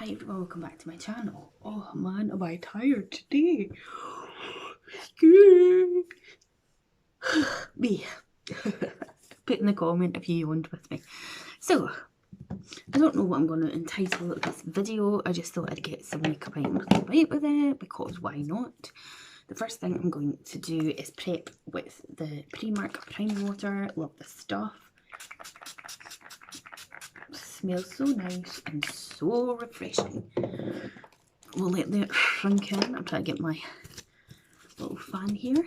Hi everyone, welcome back to my channel. Oh man, am I tired today? Me. Put in the comment if you yawned with me. So, I don't know what I'm going to entitle this video. I just thought I'd get some makeup items to bite with it because why not? The first thing I'm going to do is prep with the Primark Prime Water. Love this stuff. Smells so nice and so refreshing. We'll let that shrink in. I'm trying to get my little fan here.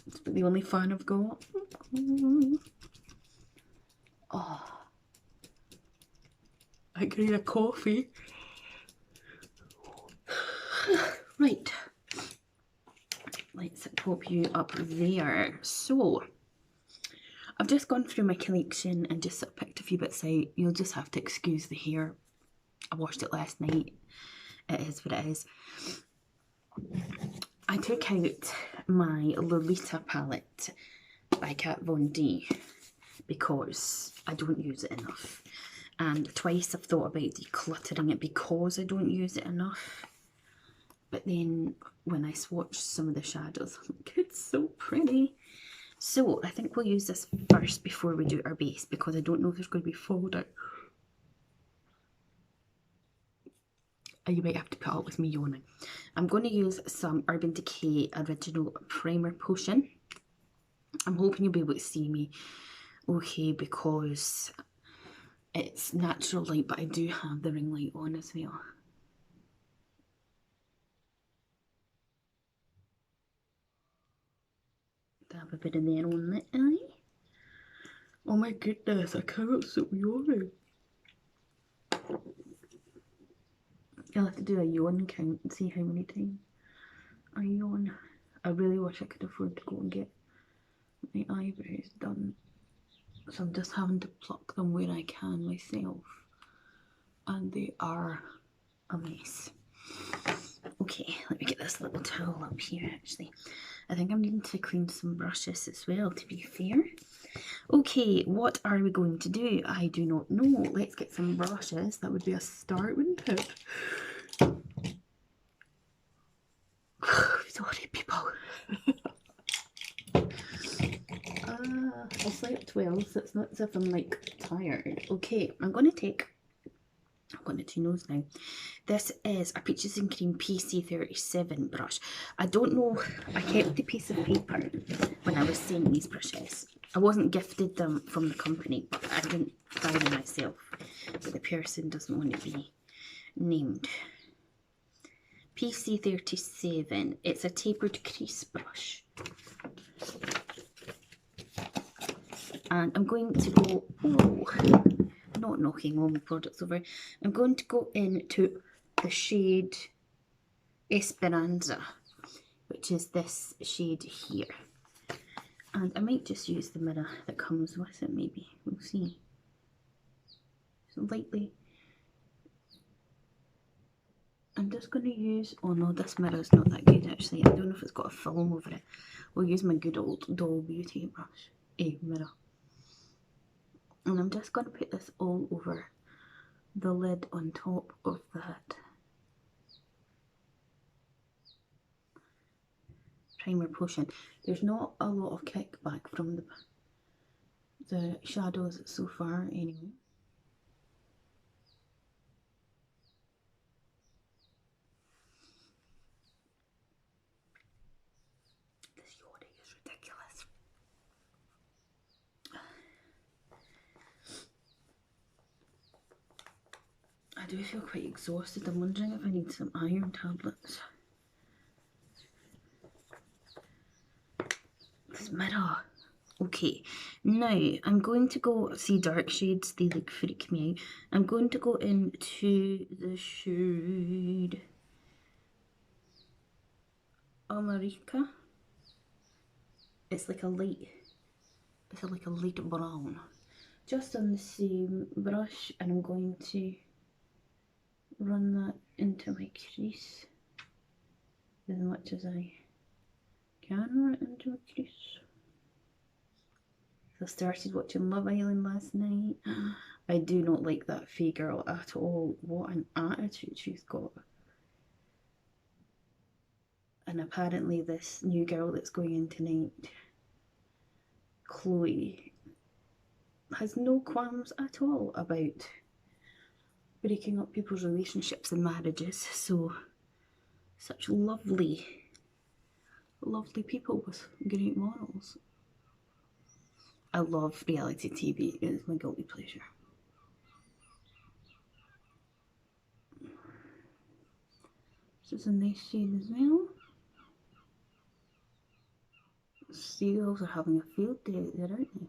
It's the only fan I've got. Oh, I can eat a coffee. Right. Let's pop you up there. So, I've just gone through my collection and just picked a few bits out. You'll just have to excuse the hair. I washed it last night. It is what it is. I took out my Lolita palette by Kat Von D because I don't use it enough. And twice I've thought about decluttering it because I don't use it enough. But then when I swatched some of the shadows, I'm like, it's so pretty. So I think we'll use this first before we do our base because I don't know if there's going to be fallout. You might have to put up with me yawning. I'm going to use some Urban Decay Original Primer Potion. I'm hoping you'll be able to see me okay because it's natural light, but I do have the ring light on as well. Dab a bit in there on the eye. Oh my goodness, I cannot stop yawning. I'll have to do a yawn count and see how many times I yawn. I really wish I could afford to go and get my eyebrows done. So I'm just having to pluck them where I can myself. And they are a mess. Okay, let me get this little towel up here actually. I think I'm needing to clean some brushes as well, to be fair. Okay, what are we going to do? I do not know. Let's get some brushes. That would be a start, wouldn't it? Sorry, people. I slept well, so it's not as if I'm like tired. Okay, I'm going to do nose now. This is a Peaches and Cream PC37 brush. I don't know, I kept the piece of paper when I was saying these brushes. I wasn't gifted them from the company, but I didn't buy them myself. But the person doesn't want to be named. PC37. It's a tapered crease brush. And I'm going to go, not knocking all my products over. I'm going to go into the shade Esperanza, which is this shade here. And I might just use the mirror that comes with it, maybe. We'll see. So lightly. I'm just going to use, oh no, this mirror is not that good actually. I don't know if it's got a film over it. We'll use my good old Doll Beauty brush, mirror. And I'm just going to put this all over the lid on top of that primer potion. There's not a lot of kickback from the shadows so far anyway. This yawning is ridiculous. I do feel quite exhausted. I'm wondering if I need some iron tablets. This mirror. Okay, now I'm going to go see dark shades. They like freak me out. I'm going to go into the shade America. It's like a light. It's like a light brown. Just on the same brush, and I'm going to run that into my crease as much as I can run it into a crease. I started watching Love Island last night. I do not like that Faye girl at all. What an attitude she's got. And apparently this new girl that's going in tonight, Chloe, has no qualms at all about breaking up people's relationships and marriages. So, such lovely, lovely people with great morals. I love reality TV. It's my guilty pleasure. This is a nice shade as well. Seagulls are having a field day out there, aren't they?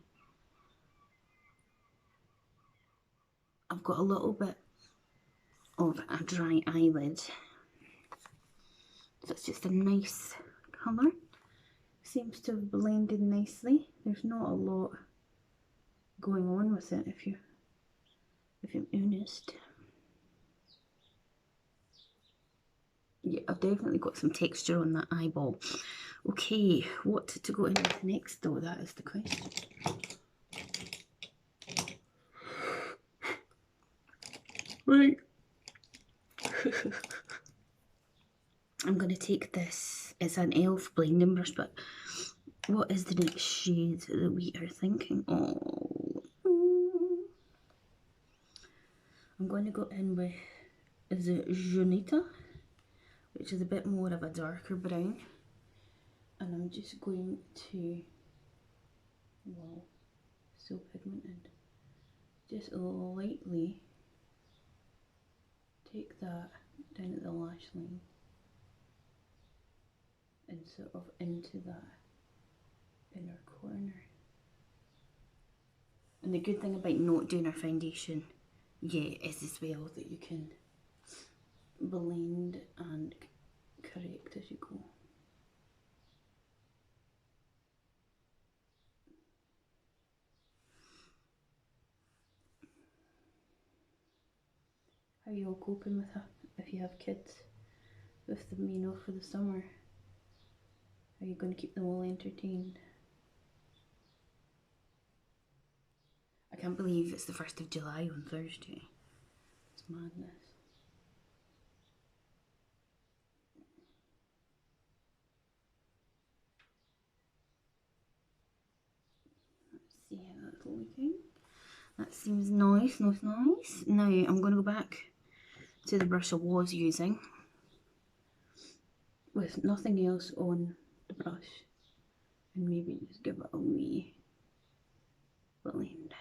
I've got a little bit of a dry eyelid. So it's just a nice colour. Seems to have blended nicely. There's not a lot going on with it if you're honest. Yeah, I've definitely got some texture on that eyeball. Okay, what to go in with next though? That is the question. Right. I'm going to take this. It's an e.l.f. blending brush, but what is the next shade that we are thinking? Oh, I'm going to go in with, is it Junita? Which is a bit more of a darker brown. And I'm just going to, wow, so pigmented. Just lightly take that down at the lash line and sort of into that inner corner. And the good thing about not doing our foundation yet is as well that you can blend and correct as you go. How are you all coping with it if you have kids with them being off for the summer? Are you going to keep them all entertained? I can't believe it's the 1st of July on Thursday. It's madness. Let's see how that's looking. That seems nice, nice, nice. Now I'm going to go back to the brush I was using with nothing else on the brush and maybe just give it a wee blend.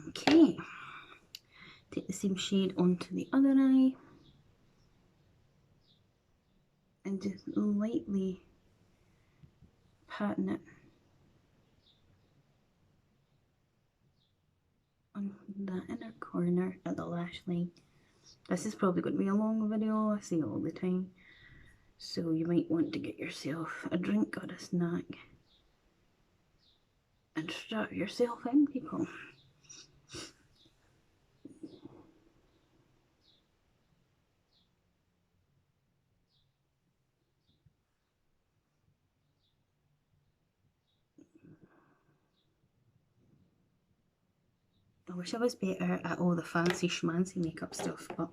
Okay, take the same shade onto the other eye and just lightly pattern it on that inner corner at the lash line. This is probably going to be a long video, I say all the time, so you might want to get yourself a drink or a snack and strap yourself in, people. I wish I was better at all the fancy schmancy makeup stuff, but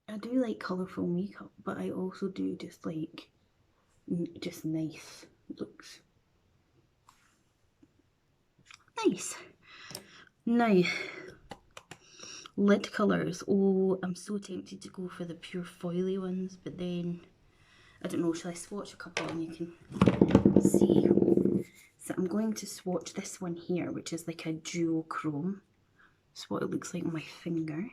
I do like colourful makeup, but I also do just like just nice looks. Nice. Now, lid colours. Oh, I'm so tempted to go for the pure foily ones, but then I don't know, shall I swatch a couple and you can see? So I'm going to swatch this one here, which is like a duochrome. That's what it looks like on my finger.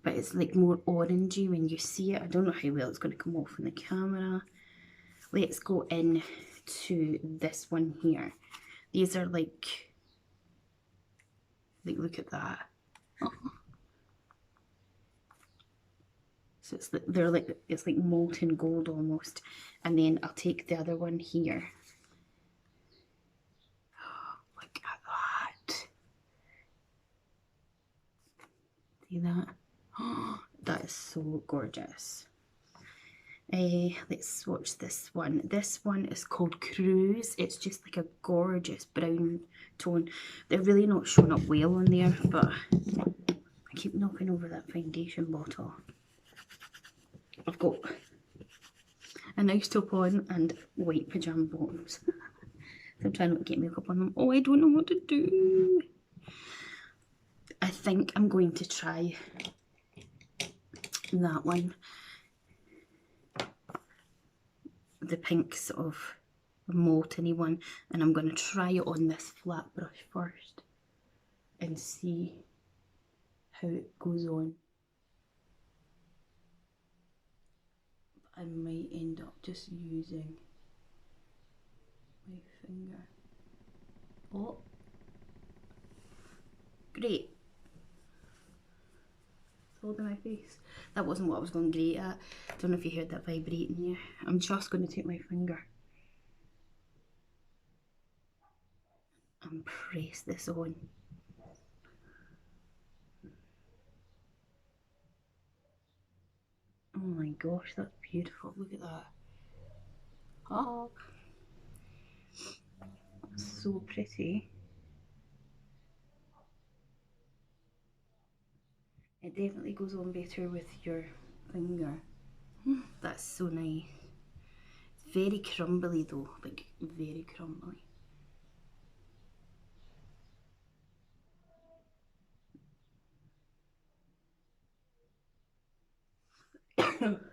But it's like more orangey when you see it. I don't know how well it's going to come off in the camera. Let's go in to this one here. These are like look at that. So they're like, it's like molten gold almost. And then I'll take the other one here. Look at that. See that? That is so gorgeous. Let's swatch this one. This one is called Cruise. It's just like a gorgeous brown tone. They're really not showing up well on there, but I keep knocking over that foundation bottle. I've got a nice top on and white pyjama bottoms. So I'm trying not to get makeup on them. Oh, I don't know what to do. I think I'm going to try that one. The pink sort of molten-y one, and I'm going to try it on this flat brush first and see how it goes on. I might end up just using my finger. Oh, great. It's holding my face. That wasn't what I was going great at. Don't know if you heard that vibrating there. I'm just going to take my finger and press this on. Oh my gosh, that's beautiful. Look at that. Oh, so pretty. It definitely goes on better with your finger. That's so nice. It's very crumbly though, like very crumbly.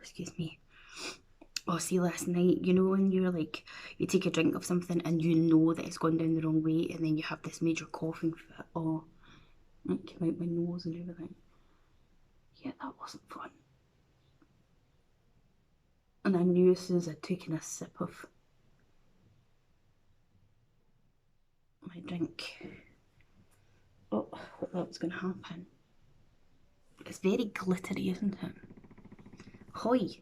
Excuse me. Oh, see, last night, you know when you're like, you take a drink of something and you know that it's gone down the wrong way, and then you have this major coughing fit. Oh, it came out my nose and everything. Yeah, that wasn't fun. And I knew as soon as I'd taken a sip of my drink, oh, what that was going to happen. It's very glittery, isn't it? Hoi!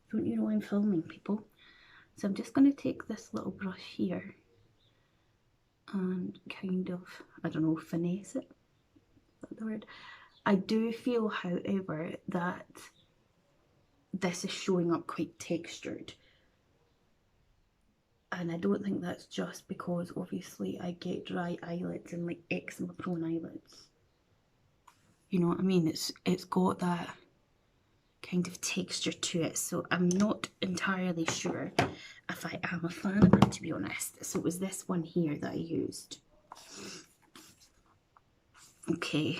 Don't you know I'm filming, people? So I'm just going to take this little brush here and kind of, I don't know, finesse it. Is that the word? I do feel, however, that this is showing up quite textured. And I don't think that's just because, obviously, I get dry eyelids and like eczema prone eyelids. You know what I mean? It's got that kind of texture to it, so I'm not entirely sure if I am a fan of it, to be honest. So it was this one here that I used. Okay,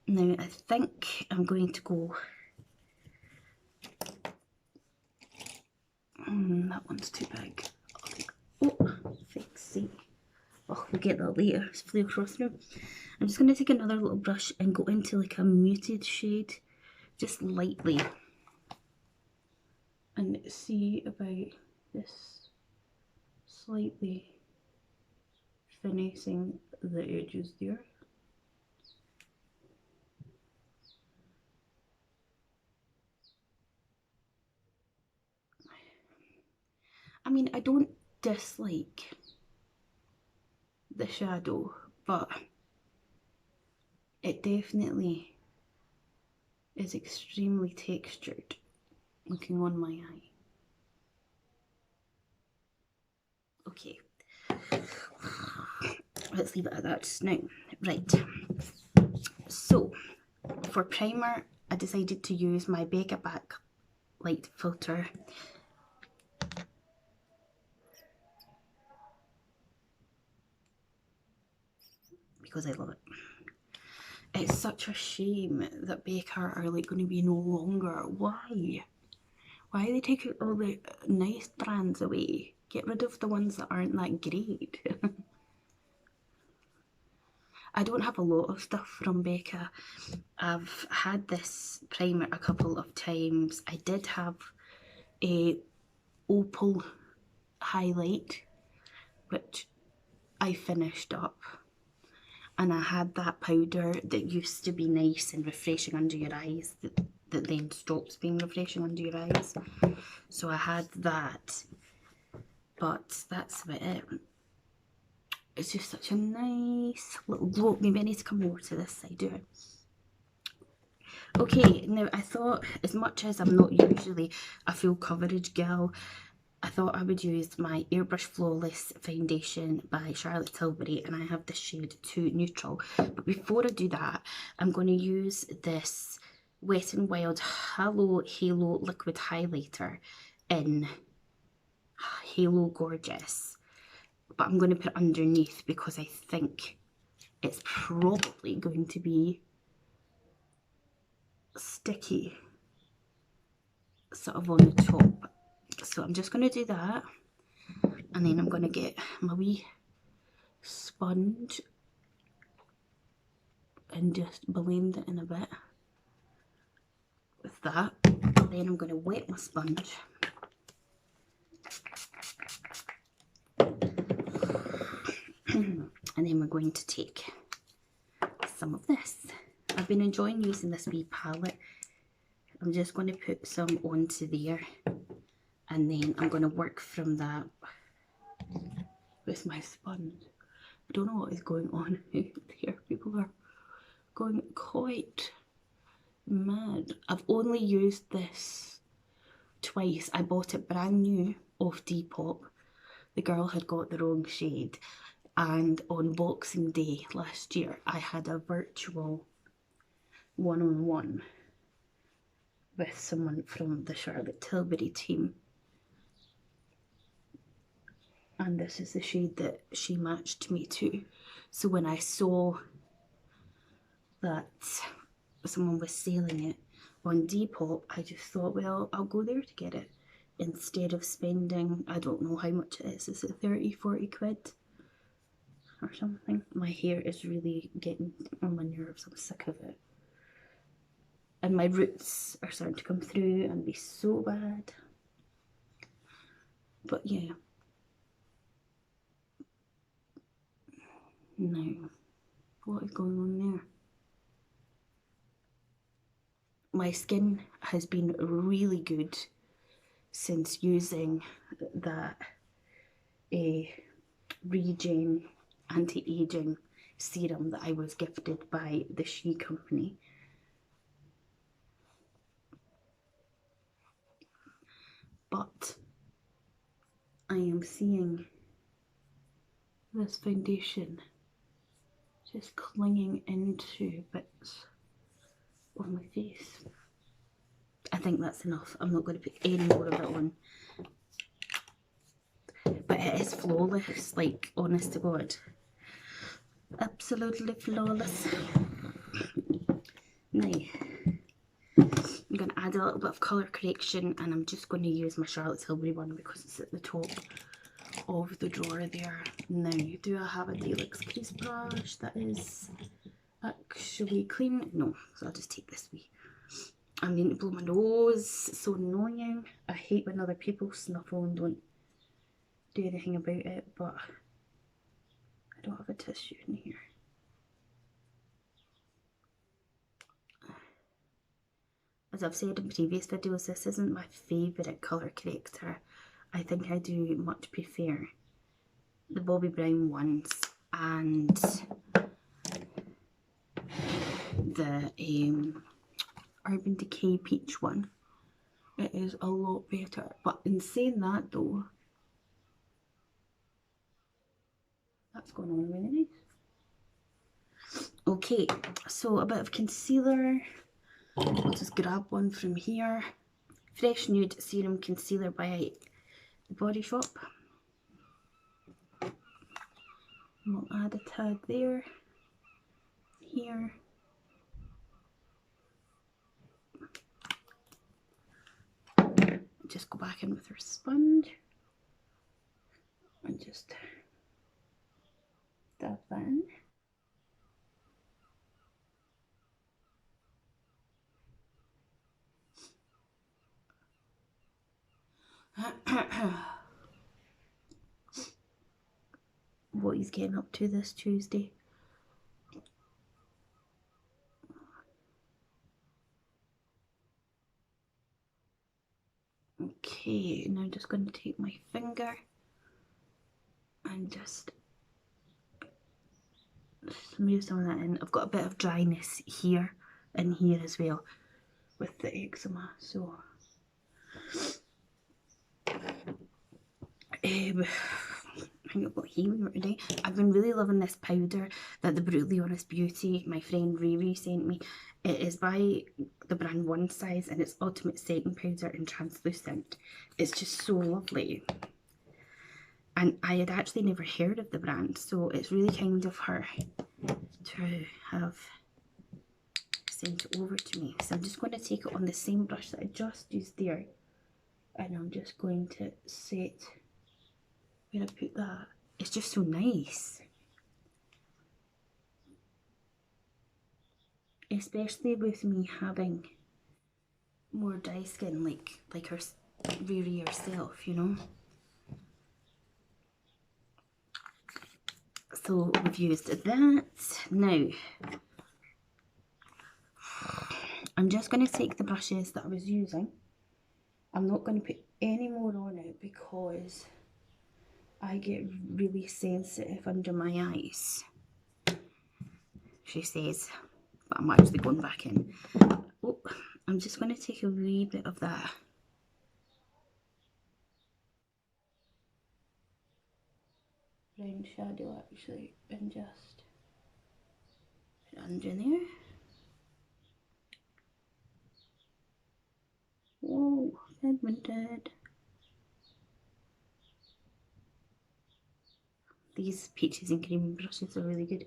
now I think I'm going to go, that one's too big. Oh, fix see. Oh, we'll get that later. It's flew across the room. I'm just going to take another little brush and go into like a muted shade, just lightly, and see about this slightly finessing the edges there. I mean, I don't dislike the shadow, but it definitely is extremely textured looking on my eye. Okay, let's leave it at that just now. Right, so for primer, I decided to use my Becca Backlight filter. Because I love it. It's such a shame that Becca are like going to be no longer. Why? Why are they taking all the nice brands away? Get rid of the ones that aren't that great. I don't have a lot of stuff from Becca. I've had this primer a couple of times. I did have a opal highlight, which I finished up. And I had that powder that used to be nice and refreshing under your eyes, that then stops being refreshing under your eyes. So I had that, but that's about it. It's just such a nice little glow. Maybe I need to come more to this side, do it. Okay, now I thought, as much as I'm not usually a full coverage girl, I thought I would use my Airbrush Flawless Foundation by Charlotte Tilbury, and I have the shade 2 Neutral. But before I do that, I'm going to use this Wet n Wild Halo Liquid Highlighter in Halo Gorgeous. But I'm going to put it underneath because I think it's probably going to be sticky sort of on the top. So I'm just going to do that, and then I'm going to get my wee sponge and just blend it in a bit with that. Then I'm going to wet my sponge and then we're going to take some of this. I've been enjoying using this wee palette. I'm just going to put some onto there, and then I'm going to work from that with my sponge. I don't know what is going on here. People are going quite mad. I've only used this twice. I bought it brand new off Depop. The girl had got the wrong shade, and on Boxing Day last year I had a virtual one-on-one with someone from the Charlotte Tilbury team, and this is the shade that she matched me to. So when I saw that someone was selling it on Depop, I just thought, well, I'll go there to get it instead of spending, I don't know how much it is it 30-40 quid or something? My hair is really getting on my nerves, I'm sick of it. And my roots are starting to come through and be so bad. But yeah. Now, what is going on there? My skin has been really good since using that Regen anti-aging serum that I was gifted by the She Company. But I am seeing this foundation just clinging into bits of my face. I think that's enough. I'm not going to put any more of it on. But it is flawless, like, honest to God. Absolutely flawless. Now, I'm going to add a little bit of colour correction, and I'm just going to use my Charlotte Tilbury one because it's at the top of the drawer there. Now, do I have a Deluxe crease brush that is actually clean? No, so I'll just take this wee. I'm going to blow my nose. It's so annoying. I hate when other people snuffle and don't do anything about it, but I don't have a tissue in here. As I've said in previous videos, this isn't my favourite colour corrector. I think I do much prefer the Bobbi Brown ones and the Urban Decay Peach one. It is a lot better. But in saying that though, that's going on really nice. Okay, so a bit of concealer. I'll just grab one from here. Fresh Nude Serum Concealer by The Body Shop. And we'll add a tad there, here. Just go back in with our sponge and just dab that in. What he's getting up to this Tuesday. Okay, now I'm just going to take my finger and just smooth some of that in. I've got a bit of dryness here and here as well with the eczema, so I think I've got healing today. I've been really loving this powder that the Brutally Honest Beauty, my friend Riri, sent me. It is by the brand One Size and it's Ultimate Setting Powder in Translucent. It's just so lovely. And I had actually never heard of the brand, so it's really kind of her to have sent it over to me. So I'm just going to take it on the same brush that I just used there, and I'm just going to set where I put that. It's just so nice, especially with me having more dry skin like her Riri herself, you know. So we've used that. Now I'm just going to take the brushes that I was using. I'm not going to put any more on it because I get really sensitive under my eyes, she says, but I'm actually going back in. Oh, I'm just going to take a wee bit of that brown shadow actually and just put it under there. Whoa, pigmented. These peaches and cream brushes are really good.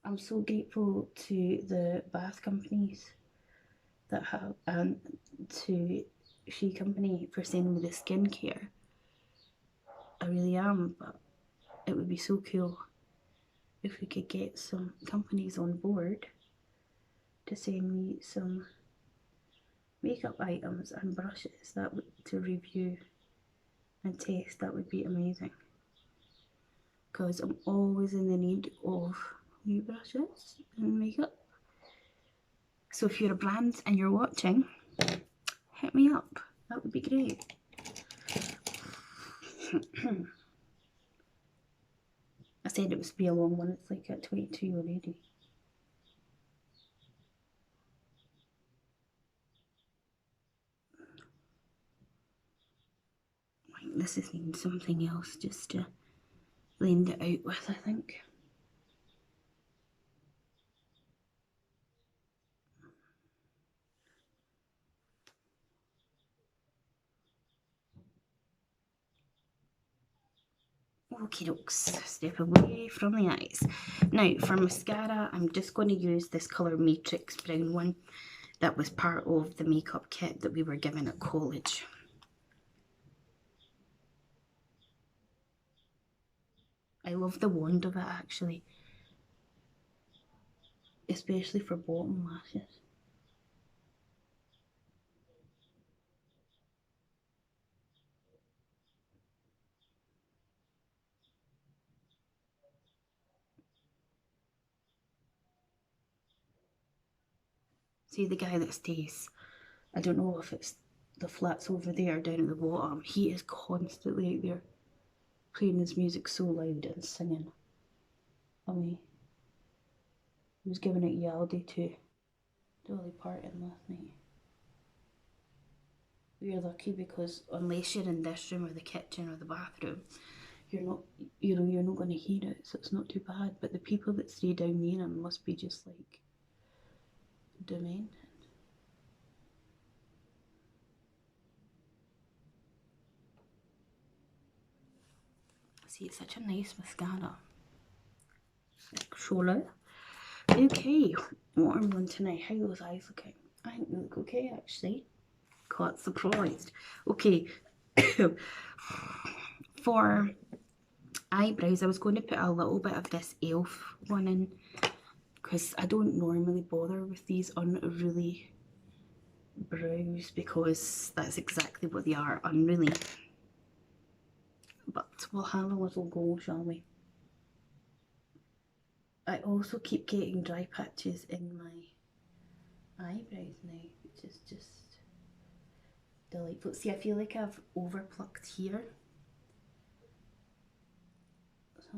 I'm so grateful to the bath companies that have, and to She Company for sending me the skincare. I really am, but it would be so cool if we could get some companies on board to send me some makeup items and brushes that would, to review and test. That would be amazing, because I'm always in the need of new brushes and makeup. So if you're a brand and you're watching, hit me up. That would be great. I said it was be a long one. It's like at 22 already. Right, this is needing something else just to blend it out with, I think. Okie dokes, step away from the eyes. Now for mascara, I'm just going to use this colour Matrix Brown one that was part of the makeup kit that we were given at college. I love the wand of it actually, especially for bottom lashes. See the guy that stays, I don't know if it's the flats over there down at the bottom, he is constantly out there playing his music so loud and singing. I mean, he was giving it Yaldi to Dolly Parton last night. We're lucky because unless you're in this room or the kitchen or the bathroom, you're not, you're not going to hear it, so it's not too bad. But the people that stay down there must be just like demented. See, it's such a nice mascara. Shola. Okay, what am I on tonight? How are those eyes looking? I think they look okay actually. Quite surprised. Okay, for eyebrows, I was going to put a little bit of this e.l.f. one in because I don't normally bother with these unruly brows because that's exactly what they are, unruly. But we'll have a little go, shall we? I also keep getting dry patches in my eyebrows now, which is just delightful. See, I feel like I've overplucked here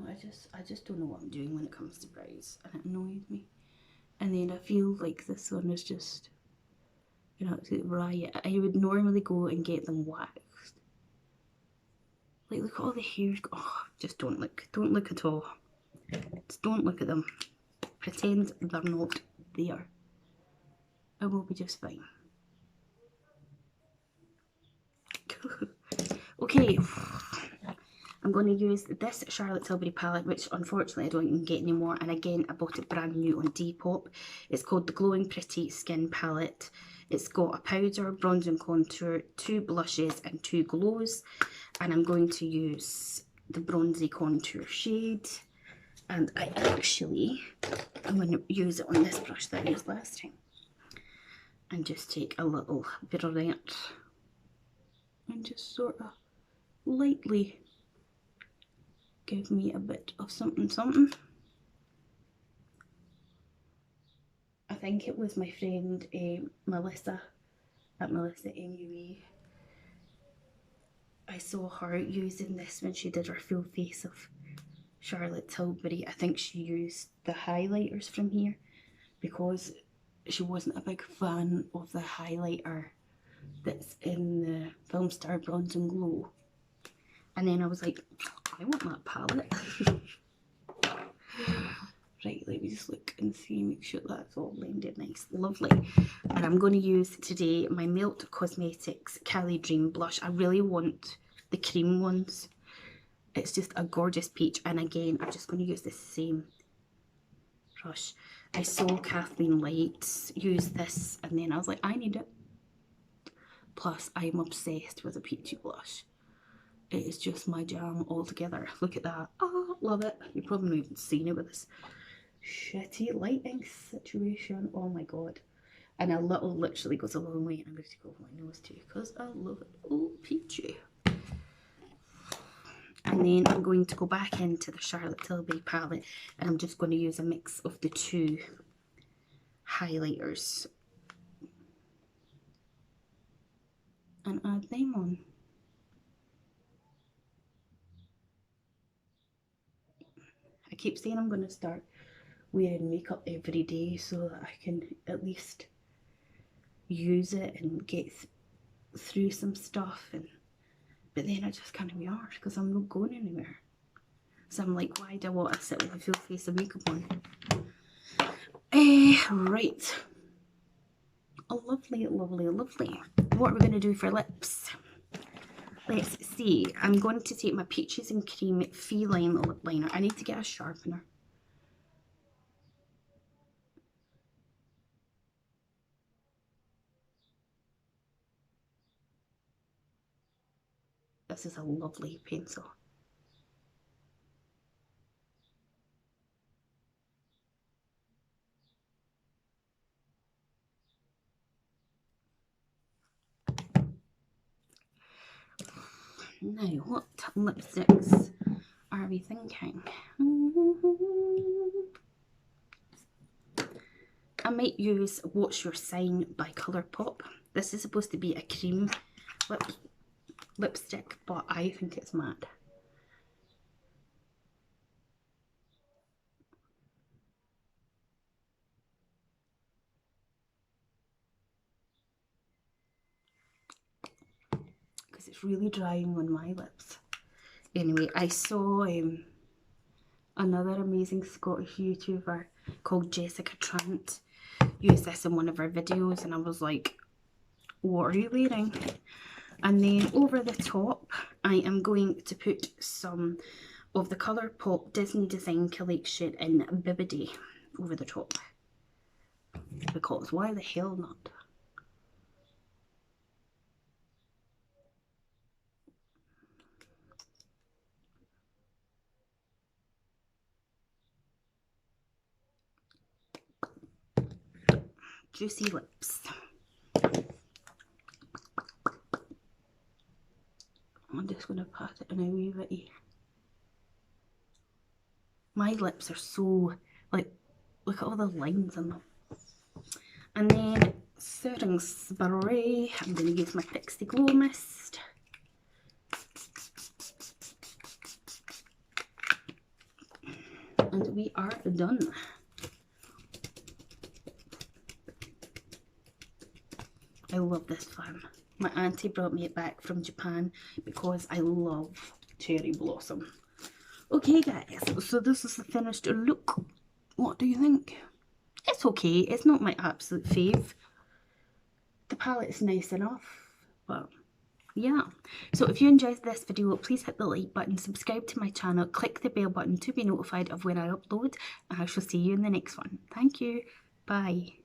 I just don't know what I'm doing when it comes to brows, and it annoys me. And then I feel like this one is just an absolute riot. I would normally go and get them waxed. Like, look at all the hairs. Oh, just don't look. Don't look at all. Just don't look at them. Pretend they're not there. I will be just fine. Okay, I'm going to use this Charlotte Tilbury palette, which unfortunately I don't even get anymore. And again, I bought it brand new on Depop. It's called the Glowing Pretty Skin Palette. It's got a powder, bronze and contour, 2 blushes and 2 glows. And I'm going to use the bronzy contour shade. And I'm going to use it on this brush that I used last time. And just take a little bit of that and just sort of lightly give me a bit of something something. I think it was my friend Melissa at Melissa MUA. I saw her using this when she did her full face of Charlotte Tilbury. I think she used the highlighters from here because she wasn't a big fan of the highlighter that's in the Film Star Bronze and Glow. And then I was like, I want that palette. Right, let me just look and see, make sure that's all blended nice. Lovely. And I'm going to use today my Melt Cosmetics Cali Dream blush. I really want the cream ones. It's just a gorgeous peach. And again, I'm just going to use the same brush. I saw Kathleen Lights use this, and then I was like, I need it. Plus, I'm obsessed with a peachy blush. It is just my jam altogether. Look at that. Oh, love it. You've probably not even seen it with this shitty lighting situation. Oh my god. And a little literally goes a long way. And I'm going to go over my nose too because I love it. Oh, peachy. And then I'm going to go back into the Charlotte Tilbury palette, and I'm just going to use a mix of the 2 highlighters and add them on. I keep saying I'm going to start wearing makeup every day so that I can at least use it and get through some stuff, but then I just can't be arsed because I'm not going anywhere. So I'm like, why do I want to sit with a full face of makeup on? Right. Oh, lovely, lovely, lovely. What are we going to do for lips? Let's see. I'm going to take my Peaches and Cream Feline lip liner. I need to get a sharpener. This is a lovely pencil. Now, what lipsticks are we thinking? I might use What's Your Sign by Colourpop. This is supposed to be a cream lipstick, but I think it's matte. Because it's really drying on my lips. Anyway, I saw another amazing Scottish YouTuber called Jessica Trant use this in one of her videos, and I was like, what are you wearing? And then over the top, I am going to put some of the Colourpop Disney Design Collection in Bibbidi over the top. Because why the hell not? Juicy lips. I'm just going to pat it in a wee bit. My lips are so, like, look at all the lines in them. And then setting spray, I'm going to use my Pixie Glow Mist. And we are done. I love this farm. My auntie brought me it back from Japan because I love cherry blossom. Okay guys, so this is the finished look. What do you think? It's okay, it's not my absolute fave. The palette's nice enough, but yeah. So if you enjoyed this video, please hit the like button, subscribe to my channel, click the bell button to be notified of when I upload, and I shall see you in the next one. Thank you. Bye.